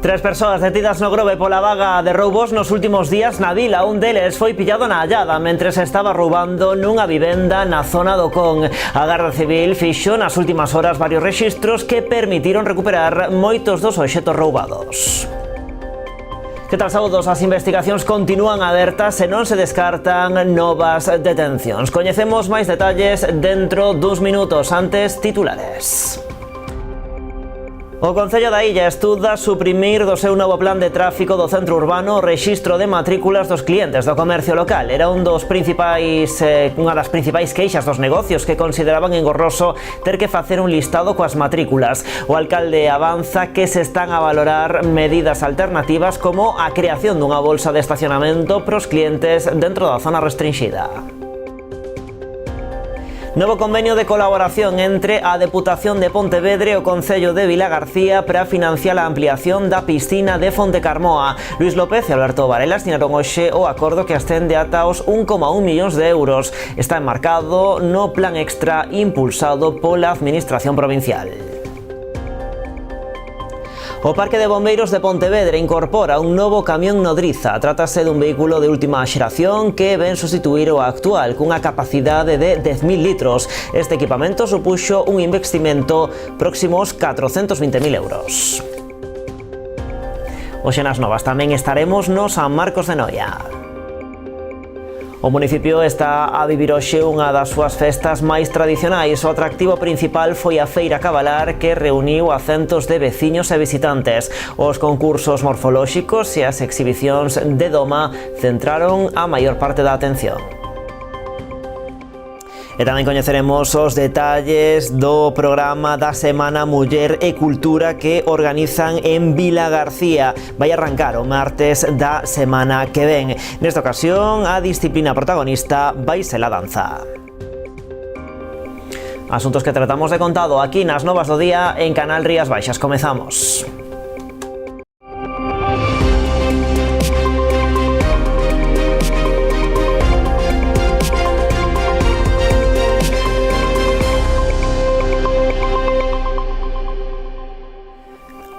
Tres persoas detidas no Grove pola vaga de roubos nos últimos días na vila. Un deles foi pillado na Allada mentre se estaba roubando nunha vivenda na zona do Con. A Garda Civil fixo nas últimas horas varios rexistros que permitiron recuperar moitos dos obxetos roubados. Que tal, saúdos? As investigacións continúan abertas e non se descartan novas detencións. Coñecemos máis detalles dentro duns minutos. Antes, titulares. O Concello da Illa estuda suprimir do seu novo plan de tráfico do centro urbano o rexistro de matrículas dos clientes do comercio local. Era unha das principais queixas dos negocios que consideraban engorroso ter que facer un listado coas matrículas. O alcalde avanza que se están a valorar medidas alternativas como a creación dunha bolsa de estacionamento para os clientes dentro da zona restringida. Novo convenio de colaboración entre a Deputación de Pontevedra e o Concello de Vilagarcía para financiar a ampliación da piscina de Fontecarmoa. Luís López e Alberto Varela asinaron hoxe o acordo que ascende ata os 1,1 millóns de euros. Está enmarcado no plan extra impulsado pola Administración Provincial. O Parque de Bombeiros de Pontevedra incorpora un novo camión nodriza. Trátase dun vehículo de última xeración que ven sustituir o actual cunha capacidade de 10.000 litros. Este equipamento supuxo un investimento próximo aos 420.000 euros. Hoxe nas novas tamén estaremos no San Marcos de Noia. O municipio está a vivir hoxe unha das súas festas máis tradicionais. O atractivo principal foi a feira cabalar que reuniu a centos de veciños e visitantes. Os concursos morfolóxicos e as exhibicións de doma centraron a maior parte da atención. E tamén coñeceremos os detalles do programa da Semana Muller e Cultura que organizan en Vilagarcía. Vai arrancar o martes da semana que ven. Nesta ocasión, a disciplina protagonista vai ser a danza. Asuntos que tratamos de contado aquí nas Novas do Día en Canal Rías Baixas. Comezamos.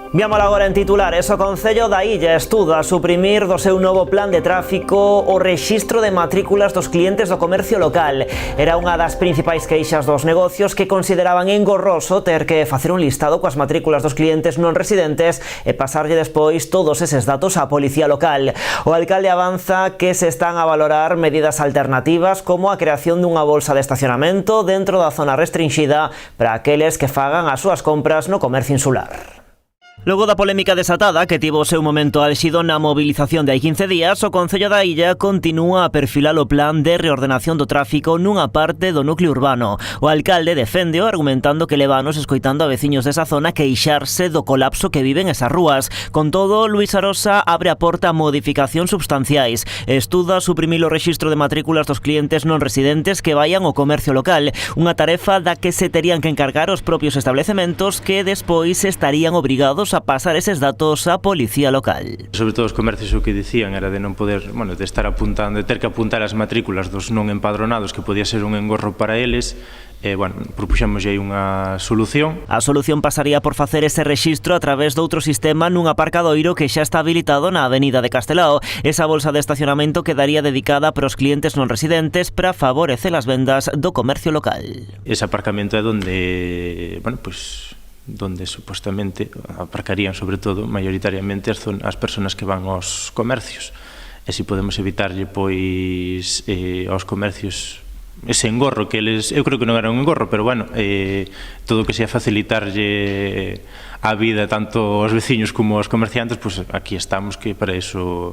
Viámoslo agora en titulares. O Concello da Illa estuda suprimir do seu novo plan de tráfico o rexistro de matrículas dos clientes do comercio local. Era unha das principais queixas dos negocios que consideraban engorroso ter que facer un listado coas matrículas dos clientes non residentes e pasarlle despois todos eses datos á policía local. O alcalde avanza que se están a valorar medidas alternativas como a creación dunha bolsa de estacionamento dentro da zona restringida para aqueles que fagan as súas compras no comercio insular. Logo da polémica desatada que tivo o seu momento álxido na movilización de hai 15 días, o Concello da Illa continúa a perfilar o plan de reordenación do tráfico nunha parte do núcleo urbano. O alcalde deféndeo argumentando que leva anos escoitando a veciños desa zona queixarse do colapso que viven esas rúas. Con todo, Luís Arosa abre a porta a modificacións substanciais. Estuda suprimir o rexistro de matrículas dos clientes non residentes que vayan ao comercio local, unha tarefa da que se terían que encargar os propios establecementos que despois estarían obrigados a pasar eses datos á policía local. Sobre todo os comercios o que dicían era de non poder, de estar apuntando, de ter que apuntar as matrículas dos non empadronados, que podía ser un engorro para eles. Propuxemos aí unha solución. A solución pasaría por facer ese rexistro a través doutro sistema nun aparcadoiro que xa está habilitado na avenida de Castelao. Esa bolsa de estacionamento quedaría dedicada para os clientes non residentes para favorecer as vendas do comercio local. Ese aparcamento é donde supostamente aparcarían sobre todo maioritariamente as persoas que van aos comercios, e se podemos evitarlle pois aos comercios ese engorro que eles, eu creo que non era un engorro, pero todo o que sea facilitarlle a vida tanto aos veciños como aos comerciantes, pois aquí estamos, que para eso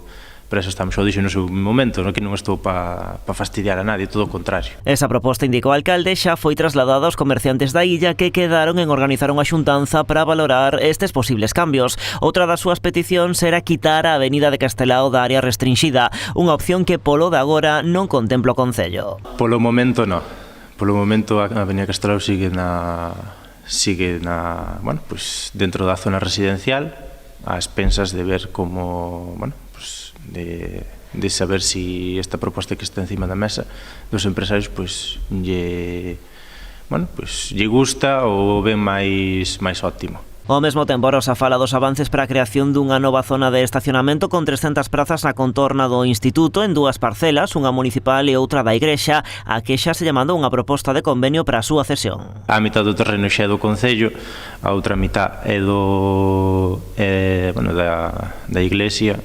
estamos. O dixo no seu momento, que non estou para fastidiar a nadie, todo o contrario. Esa proposta, indicou o alcalde, xa foi trasladada aos comerciantes da illa que quedaron en organizar unha xuntanza para valorar estes posibles cambios. Outra das súas peticións era quitar a avenida de Castelao da área restringida, unha opción que polo de agora non contempla o Concello. Polo momento non. Polo momento a avenida Castelao sigue dentro da zona residencial, a expensas de ver como, de saber si esta proposta que está encima da mesa dos empresarios lle gusta ou ven máis óptimo. Ao mesmo tempo, Rosa fala dos avances para a creación dunha nova zona de estacionamento con 300 prazas na contorna do Instituto en dúas parcelas, unha municipal e outra da Igrexa, a que xa se lle mandou unha proposta de convenio para a súa cesión. A mitad do terreno xa é do Concello, a outra mitad é da Iglesia,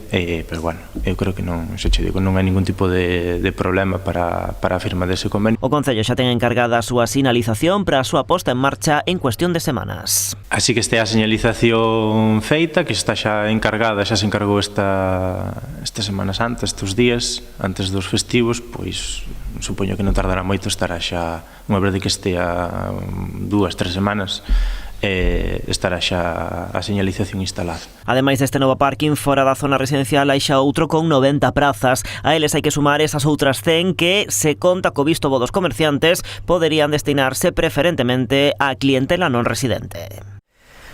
pero bueno, eu creo que non, xa che digo, non hai ningún tipo de problema para a firma dese convenio. O Concello xa ten encargada a súa sinalización para a súa posta en marcha en cuestión de semanas. Así que este a señalización feita, que está xa encargada, xa se encargou esta Semana Santa, estes días, antes dos festivos, pois supoño que non tardará moito, estará xa, unha vez que estea 2-3 semanas, estará xa a señalización instalada. Ademais deste novo parking, fora da zona residencial hai xa outro con 90 prazas. A eles hai que sumar esas outras 100 que, se conta co visto bo dos comerciantes, poderían destinarse preferentemente a clientela non residente.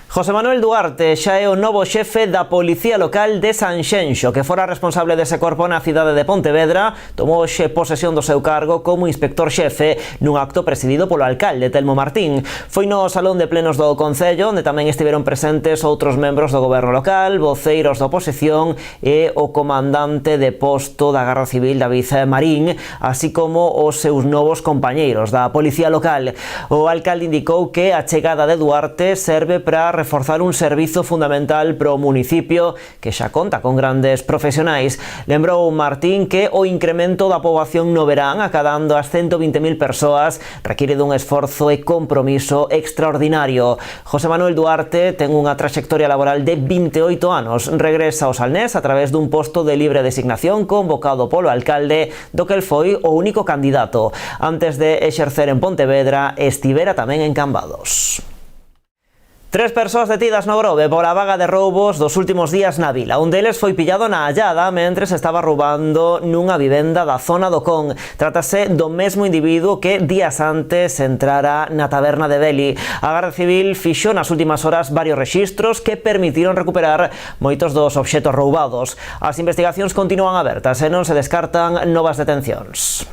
José Manuel Duarte xa é o novo xefe da Policía Local de Sanxenxo, que fora responsable dese corpo na cidade de Pontevedra. Tomou hoxe posesión do seu cargo como inspector xefe nun acto presidido polo alcalde Telmo Martín. Foi no Salón de Plenos do Concello, onde tamén estiveron presentes outros membros do goberno local, voceiros da oposición e o comandante de posto da Garda Civil, David Marín, así como os seus novos compañeiros da Policía Local. O alcalde indicou que a chegada de Duarte serve para reforzar un servizo fundamental para o municipio que xa conta con grandes profesionais. Lembrou Martín que o incremento da poboación no verán, acadando as 120.000 persoas, requiere dun esforzo e compromiso extraordinario. José Manuel Duarte ten unha traxectoria laboral de 28 anos. Regresa ao Salnés a través dun posto de libre designación convocado polo alcalde, do que el foi o único candidato. Antes de exercer en Pontevedra, estivera tamén en Cambados. 3 persoas detidas no Grove pola vaga de roubos dos últimos días na vila. Un deles foi pillado na Allada mentres estaba roubando nunha vivenda da zona do Con. Trátase do mesmo individuo que días antes entrara na taberna de Beli. A Garda Civil fixo nas últimas horas varios rexistros que permitiron recuperar moitos dos obxetos roubados. As investigacións continúan abertas e non se descartan novas detencións.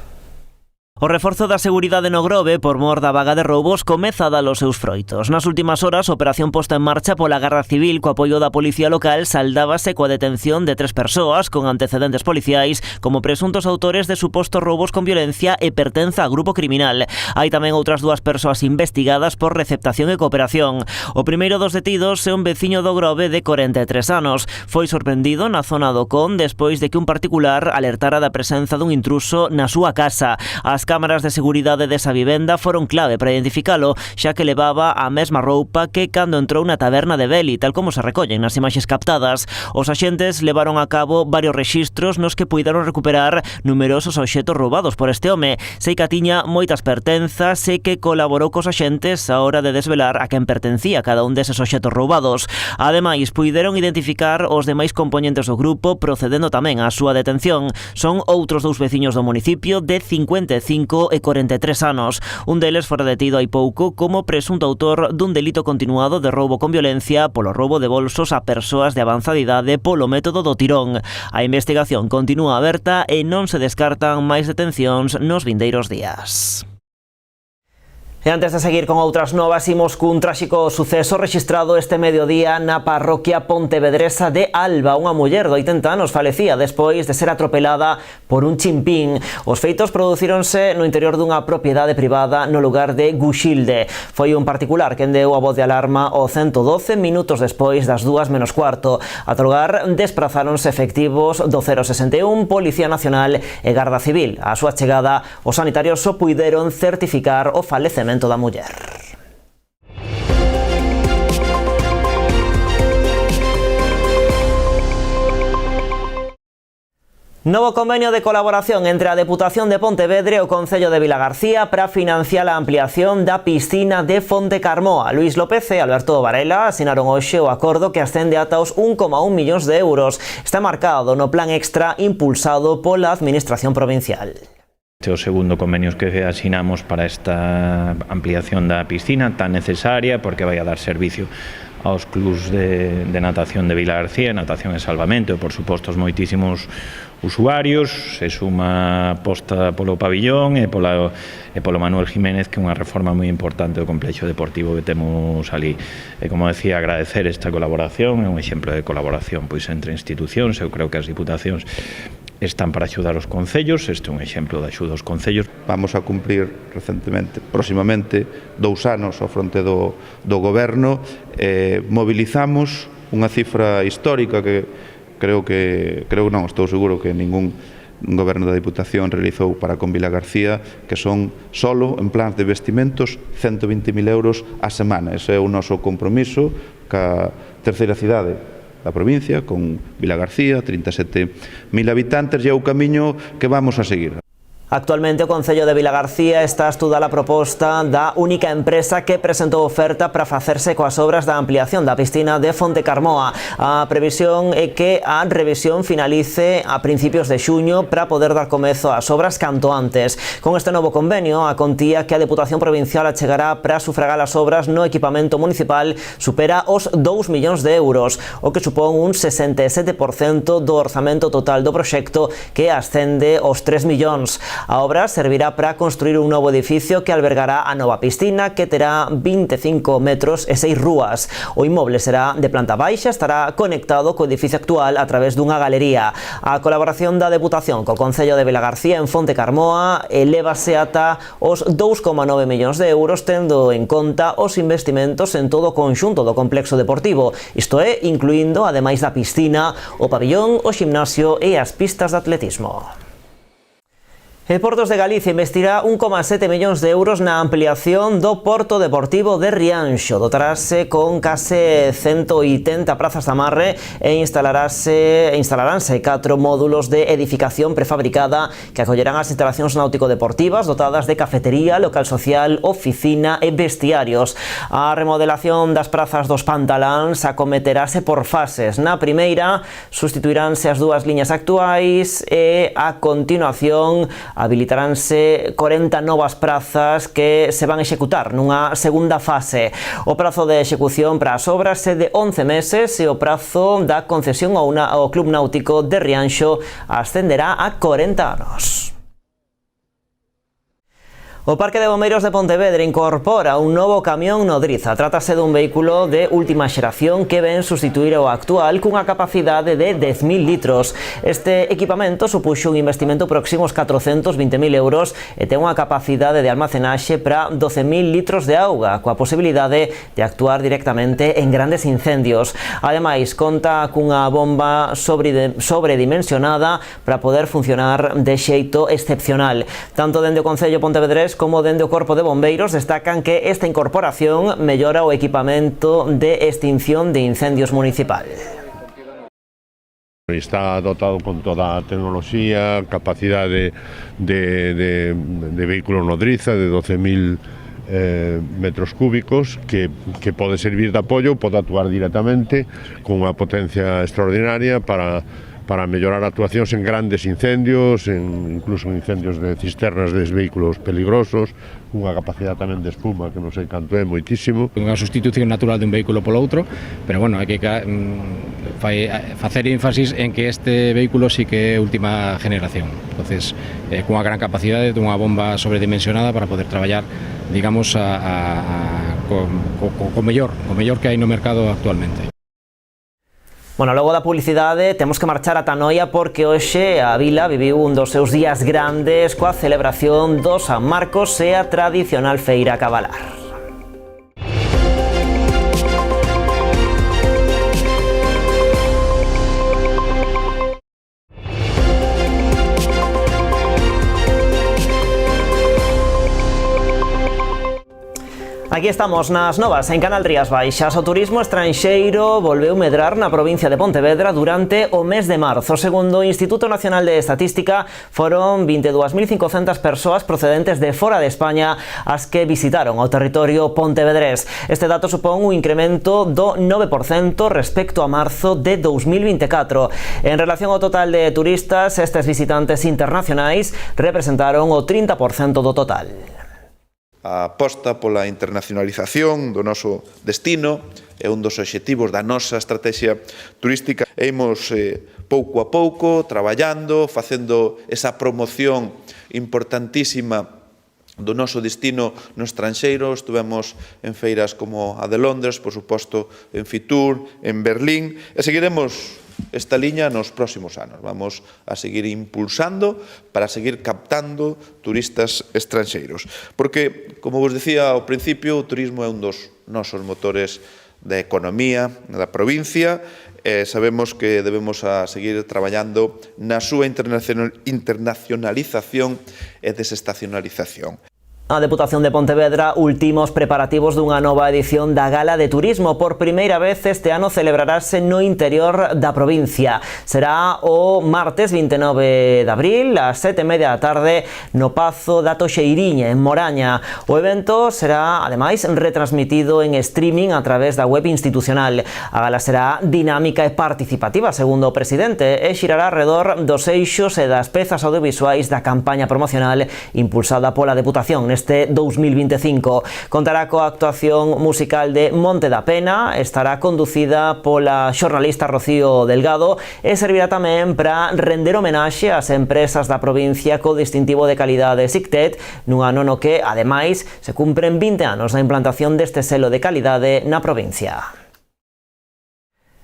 O reforzo da seguridade no Grove por mor da vaga de roubos comeza a dar os seus froitos. Nas últimas horas, a operación posta en marcha pola Garda Civil co apoio da Policía Local saldábase coa detención de 3 persoas con antecedentes policiais como presuntos autores de supostos roubos con violencia e pertenza a grupo criminal. Hai tamén outras 2 persoas investigadas por receptación e cooperación. O primeiro dos detidos é un veciño do Grove de 43 anos. Foi sorprendido na zona do Con despois de que un particular alertara da presenza dun intruso na súa casa. As cámaras de seguridade desa vivenda foron clave para identificalo, xa que levaba a mesma roupa que cando entrou na taberna de Beli, tal como se recollen nas imaxes captadas. Os axentes levaron a cabo varios rexistros nos que puideron recuperar numerosos obxetos roubados por este home. Sei que tiña moitas pertenzas e que colaborou cos axentes a hora de desvelar a quen pertencía cada un deses obxetos roubados. Ademais, puideron identificar os demais componentes do grupo, procedendo tamén á súa detención. Son outros 2 veciños do municipio de 55 e 43 anos. Un deles fora detido hai pouco como presunto autor dun delito continuado de roubo con violencia polo roubo de bolsos a persoas de avanzada idade polo método do tirón. A investigación continúa aberta e non se descartan máis detencións nos vindeiros días. E antes de seguir con outras novas, imos cun tráxico suceso rexistrado este mediodía na parroquia pontevedresa de Alba. Unha muller de 80 anos falecía despois de ser atropelada por un chimpín. Os feitos producíronse no interior dunha propiedade privada no lugar de Guxilde. Foi un particular quen deu a voz de alarma ao 112 minutos despois das 2:15. A lugar desprazáronse efectivos do 061, Policía Nacional e Garda Civil. A súa chegada, os sanitarios só puideron certificar o falecemento da muller. Novo convenio de colaboración entre a Deputación de Pontevedra e o Concello de Vilagarcía para financiar a ampliación da piscina de Fonte Carmoa. Luís López e Alberto Varela asinaron hoxe o acordo que ascende ata os 1,1 millóns de euros. Está marcado no plan extra impulsado pola Administración Provincial. Este é o segundo convenio que asinamos para esta ampliación da piscina tan necesaria porque vai a dar servicio aos clubs de natación de Vilagarcía, natación e salvamento, e por suposto os moitísimos usuarios, se suma a aposta polo pabillón e polo Manuel Jiménez, que é unha reforma moi importante do complexo deportivo que temos ali. E como decía, agradecer esta colaboración, é un exemplo de colaboración pois entre institucións. Eu creo que as diputacións están para axudar os concellos, este é un exemplo de axuda aos concellos. Vamos a cumprir próximamente 2 anos ao fronte do goberno. Mobilizamos unha cifra histórica que estou seguro que ningún goberno da Diputación realizou para con Vilagarcía, que son solo en plans de vestimentos 120.000 euros a semana. Ese é o noso compromiso ca terceira cidade da provincia, con Vilagarcía, 37.000 habitantes, e é o camiño que vamos a seguir. Actualmente o Concello de Vilagarcía está a estudar a proposta da única empresa que presentou oferta para facerse coas obras da ampliación da piscina de Fontecarmoa. A previsión é que a revisión finalice a principios de xuño para poder dar comezo ás obras canto antes. Con este novo convenio, a contía que a Deputación Provincial achegará para sufragar as obras no equipamento municipal supera os 2 millóns de euros, o que supón un 67% do orzamento total do proxecto, que ascende aos 3 millóns. A obra servirá para construir un novo edificio que albergará a nova piscina, que terá 25 metros e 6 rúas. O inmoble será de planta baixa, estará conectado co edificio actual a través dunha galería. A colaboración da Deputación co Concello de Vilagarcía en Fontecarmoa elévase ata os 2,9 millóns de euros, tendo en conta os investimentos en todo o conxunto do complexo deportivo, isto é, incluindo, ademais da piscina, o pabillón, o ximnasio e as pistas de atletismo. E Portos de Galicia investirá 1,7 millóns de euros na ampliación do Porto Deportivo de Rianxo. Dotarase con case 180 prazas de amarre e instalaránse 4 módulos de edificación prefabricada que acollerán as instalacións náutico-deportivas dotadas de cafetería, local social, oficina e vestiarios. A remodelación das prazas dos Pantaláns acometerase por fases. Na primeira, sustituiránse as 2 liñas actuais e, a continuación, habilitaránse 40 novas prazas que se van a executar nunha segunda fase. O prazo de execución para as obras é de 11 meses e o prazo da concesión ao Club Náutico de Rianxo ascenderá a 40 anos. O Parque de Bombeiros de Pontevedra incorpora un novo camión nodriza. Trátase dun vehículo de última xeración que ven sustituir o actual cunha capacidade de 10.000 litros. Este equipamento supuxo un investimento próximo aos 420.000 euros e ten unha capacidade de almacenaxe para 12.000 litros de auga, coa posibilidade de actuar directamente en grandes incendios. Ademais, conta cunha bomba sobredimensionada para poder funcionar de xeito excepcional. Tanto dende o Concello Pontevedrés como dende o Corpo de Bombeiros destacan que esta incorporación mellora o equipamento de extinción de incendios municipal. Está dotado con toda a tecnoloxía, capacidade de vehículo nodriza de 12.000 metros cúbicos que pode servir de apoio, pode actuar directamente con unha potencia extraordinaria para mellorar actuacións en grandes incendios, incluso en incendios de cisternas de vehículos peligrosos, unha capacidade tamén de espuma que non sei canto é, moitísimo. Unha sustitución natural dun vehículo polo outro, pero bueno, hai que facer énfasis en que este vehículo sí que é última generación. Entonces, cunha gran capacidade, dunha bomba sobredimensionada para poder traballar, digamos, co mellor que hai no mercado actualmente. Bueno, logo da publicidade temos que marchar ata Noia porque hoxe a vila viviu un dos seus días grandes coa celebración do San Marcos e a tradicional feira cabalar. Aquí estamos nas novas en Canal Rías Baixas. O turismo estranxeiro volveu medrar na provincia de Pontevedra durante o mes de marzo. Segundo o Instituto Nacional de Estatística, foron 22.500 persoas procedentes de fora de España as que visitaron o territorio pontevedrés. Este dato supón un incremento do 9% respecto a marzo de 2024. En relación ao total de turistas, estes visitantes internacionais representaron o 30% do total. A aposta pola internacionalización do noso destino é un dos obxectivos da nosa estrategia turística. Imos pouco a pouco traballando, facendo esa promoción importantísima do noso destino no estranxeiro. Estuvemos en feiras como a de Londres, por suposto en Fitur, en Berlín, e seguiremos esta liña nos próximos anos. Vamos a seguir impulsando para seguir captando turistas estranxeiros. Porque, como vos decía ao principio, o turismo é un dos nosos motores da economía da provincia. Sabemos que debemos a seguir traballando na súa internacionalización e desestacionalización. A Deputación de Pontevedra ultima os preparativos dunha nova edición da Gala de Turismo. Por primeira vez este ano celebrarase no interior da provincia. Será o martes 29 de abril ás 7:30 da tarde no Pazo da Toxeiriña, en Moraña. O evento será, ademais, retransmitido en streaming a través da web institucional. A gala será dinámica e participativa, segundo o presidente, e xirará alrededor dos eixos e das pezas audiovisuais da campaña promocional impulsada pola Deputación neste 2025. Contará coa actuación musical de Monte da Pena, estará conducida pola xornalista Rocío Delgado e servirá tamén para render homenaxe ás empresas da provincia co distintivo de calidade SICTET, nun ano no que, ademais, se cumpren 20 anos da implantación deste selo de calidade na provincia.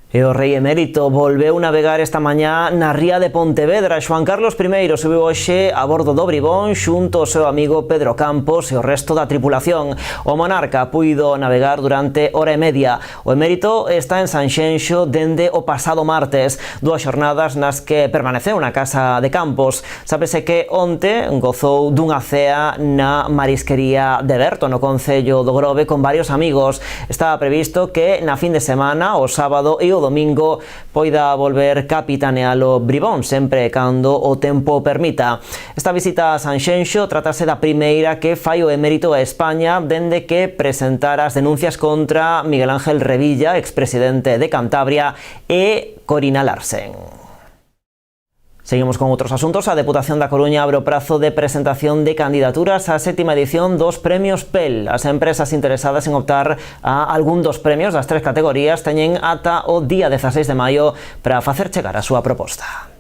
E o rei emérito volveu navegar esta mañá na ría de Pontevedra. Xoán Carlos I subiu hoxe a bordo do Bribón xunto ao seu amigo Pedro Campos e o resto da tripulación. O monarca puido navegar durante hora e media. O emérito está en Sanxenxo dende o pasado martes, 2 xornadas nas que permaneceu na casa de Campos. Sábese que onte gozou dunha cea na marisquería de Berto, no concello do Grove, con varios amigos. Estaba previsto que na fin de semana, o sábado e o domingo, poida volver capitanealo Bribón, sempre cando o tempo permita. Esta visita a Sanxenxo tratase da primeira que fai o emérito a España dende que presentara as denuncias contra Miguel Ángel Revilla, expresidente de Cantabria, e Corina Larsen. Seguimos con outros asuntos. A Deputación da Coruña abre o prazo de presentación de candidaturas á 7ª edición dos Premios PEL. As empresas interesadas en optar a algún dos premios das 3 categorías teñen ata o día 16 de maio para facer chegar a súa proposta.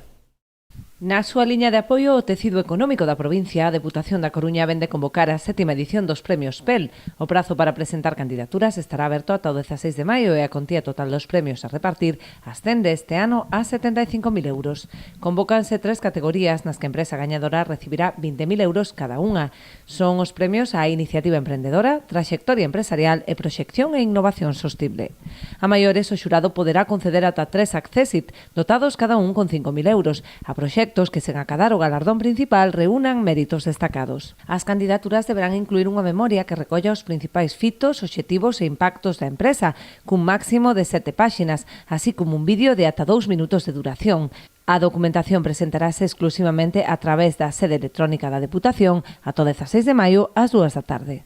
Na súa liña de apoio ao tecido económico da provincia, a Deputación da Coruña vende convocar a 7ª edición dos Premios PEL. O prazo para presentar candidaturas estará aberto ata o 16 de maio e a contía total dos premios a repartir ascende este ano a 75.000 euros. Convócanse 3 categorías nas que a empresa gañadora recibirá 20.000 euros cada unha. Son os premios á iniciativa emprendedora, traxectoria empresarial e proxección e innovación sostible. A maiores, o xurado poderá conceder ata 3 Accesit, dotados cada un con 5.000 euros, a proxectos que sen acadar o galardón principal reúnan méritos destacados. As candidaturas deberán incluir unha memoria que recolla os principais fitos, obxectivos e impactos da empresa, cun máximo de 7 páxinas, así como un vídeo de ata 2 minutos de duración. A documentación presentarase exclusivamente a través da sede electrónica da Deputación ata o 16 de maio ás 2 da tarde.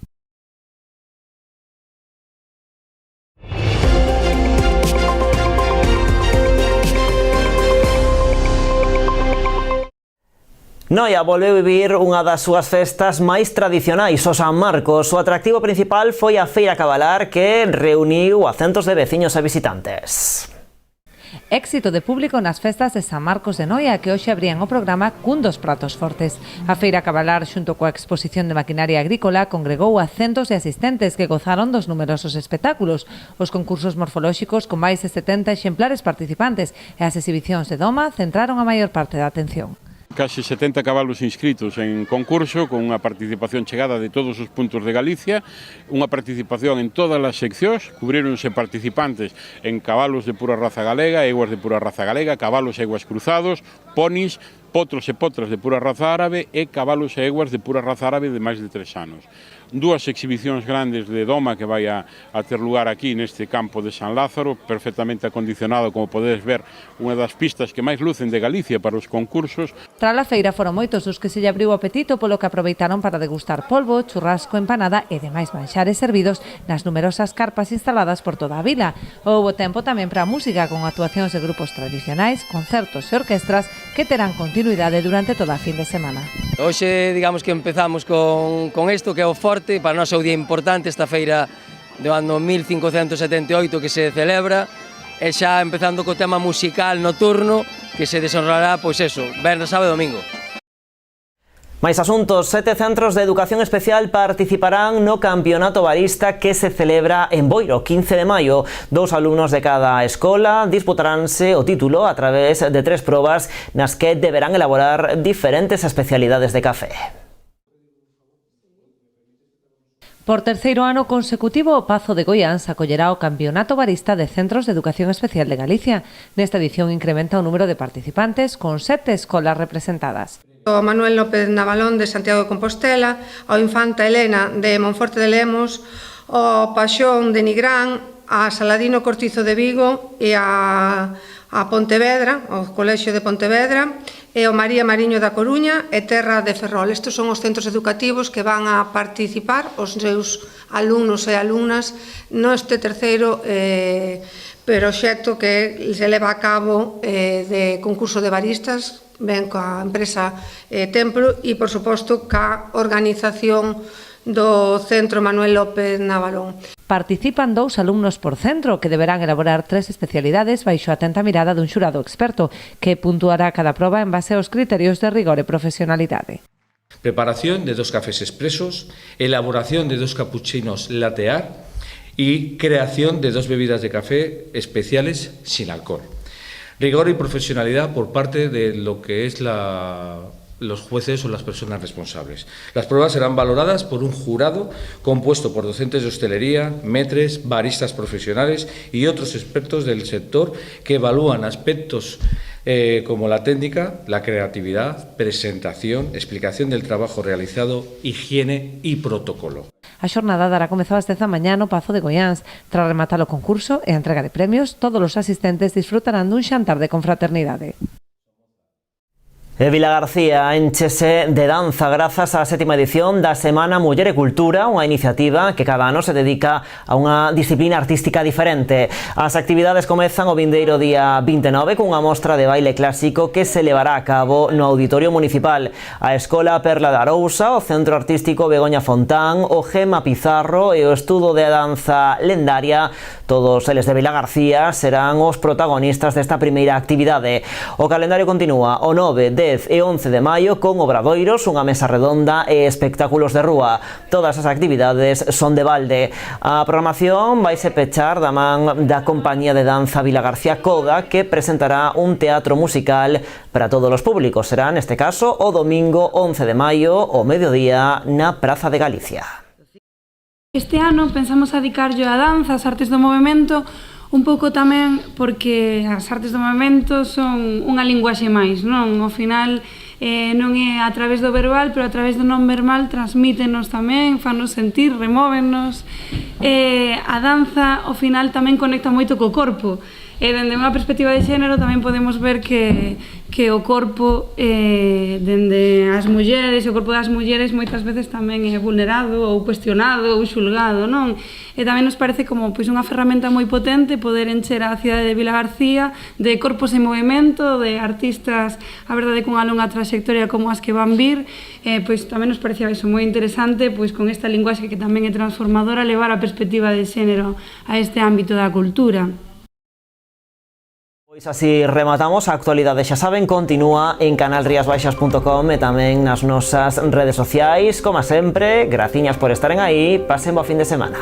Noia volveu vivir unha das súas festas máis tradicionais, o San Marcos. O atractivo principal foi a feira cabalar que reuniu a centos de veciños e visitantes. Éxito de público nas festas de San Marcos de Noia, que hoxe abrían o programa cun dos pratos fortes. A feira cabalar, xunto coa exposición de maquinaria agrícola, congregou a centos de asistentes que gozaron dos numerosos espectáculos. Os concursos morfolóxicos, con máis de 70 exemplares participantes, e as exhibicións de doma centraron a maior parte da atención. Case 70 cabalos inscritos en concurso, con unha participación chegada de todos os puntos de Galicia, unha participación en todas as seccións, cubríronse participantes en cabalos de pura raza galega, eguas de pura raza galega, cabalos e eguas cruzados, ponis, potros e potras de pura raza árabe e cabalos e eguas de pura raza árabe de máis de 3 anos. Dúas exhibicións grandes de doma que vai a ter lugar aquí neste campo de San Lázaro, perfectamente acondicionado, como podedes ver, unha das pistas que máis lucen de Galicia para os concursos. Tras a feira foron moitos os que se lle abriu o apetito, polo que aproveitaron para degustar polvo, churrasco, empanada e demais manxares servidos nas numerosas carpas instaladas por toda a vila. Houbo tempo tamén para a música, con actuacións de grupos tradicionais, concertos e orquestras que terán continuidade durante toda a fin de semana. Hoxe, digamos que empezamos con isto, que é o forte, arte, para nós é o día importante esta feira do ano 1578 que se celebra, e xa empezando co tema musical noturno que se desenrolará, pois eso, venres, sábado e domingo. Máis asuntos, 7 centros de educación especial participarán no campeonato barista que se celebra en Boiro, 15 de maio. 2 alumnos de cada escola disputaránse o título a través de 3 probas nas que deberán elaborar diferentes especialidades de café. Por terceiro ano consecutivo, o Pazo de Goiáns acollerá o Campeonato Barista de Centros de Educación Especial de Galicia. Nesta edición incrementa o número de participantes con 7 escolas representadas. O Manuel López Navalón de Santiago de Compostela, ao Infanta Elena de Monforte de Lemos, o Paxón de Nigrán, a Saladino Cortizo de Vigo e a Pontevedra, o Colexio de Pontevedra, e o María Mariño da Coruña e Terra de Ferrol. Estes son os centros educativos que van a participar os seus alumnos e alumnas neste terceiro proxecto que se leva a cabo de concurso de baristas, ben coa empresa Templo e, por suposto, ca organización do Centro Manuel López Navalón. Participan 2 alumnos por centro que deberán elaborar 3 especialidades baixo a atenta mirada dun xurado experto que puntuará cada proba en base aos criterios de rigor e profesionalidade. Preparación de 2 cafés expresos, elaboración de 2 capuchinos latte art y creación de 2 bebidas de café especiales sin alcohol. Rigor y profesionalidad por parte de lo que es los jueces o las personas responsables. Las pruebas serán valoradas por un jurado compuesto por docentes de hostelería, maîtres, baristas profesionales y otros expertos del sector que evalúan aspectos como la técnica, la creatividad, presentación, explicación del trabajo realizado, higiene y protocolo. A xornada dará comezado ás 10 da mañá no Pazo de Goiáns. Tras rematar o concurso e a entrega de premios, todos os asistentes disfrutarán dun xantar de confraternidade. Vilagarcía enchese de danza grazas á 7ª edición da Semana Muller e Cultura, unha iniciativa que cada ano se dedica a unha disciplina artística diferente. As actividades comezan o vindeiro día 29 cunha mostra de baile clásico que se levará a cabo no Auditorio Municipal. A Escola Perla de Arousa, o Centro Artístico Begoña Fontán, o Gema Pizarro e o Estudo de Danza Lendaria, todos eles de Vilagarcía, serán os protagonistas desta primeira actividade. O calendario continúa o 9, 10 e 11 de maio con obradoiros, unha mesa redonda e espectáculos de rúa. Todas as actividades son de balde. A programación vaise pechar da man da compañía de danza Vilagarcía Coda, que presentará un teatro musical para todos os públicos. Será, neste caso, o domingo 11 de maio, ao mediodía, na Praza de Galicia. Este ano pensamos dedicarlle a danza, as artes do movimento, un pouco tamén porque as artes do movimento son unha linguaxe máis, non? Ao final non é a través do verbal, pero a través do non verbal transmítenos tamén, fanos sentir, remóvenos. A danza, ao final, tamén conecta moito co corpo. E dende unha perspectiva de xénero tamén podemos ver que o corpo dende as mulleres, o corpo das mulleres moitas veces tamén é vulnerado ou cuestionado ou xulgado, non? E tamén nos parece como unha ferramenta moi potente poder encher a cidade de Vilagarcía de corpos en movimento, de artistas, a verdade, cunha longa trayectoria como as que van vir. Tamén nos parecía iso moi interesante, con esta linguaxe que tamén é transformadora, levar a perspectiva de xénero a este ámbito da cultura. Pois así rematamos. A actualidade, xa saben, continúa en canalriasbaixas.com e tamén nas nosas redes sociais. Como sempre, graciñas por estaren aí, pasen bo fin de semana.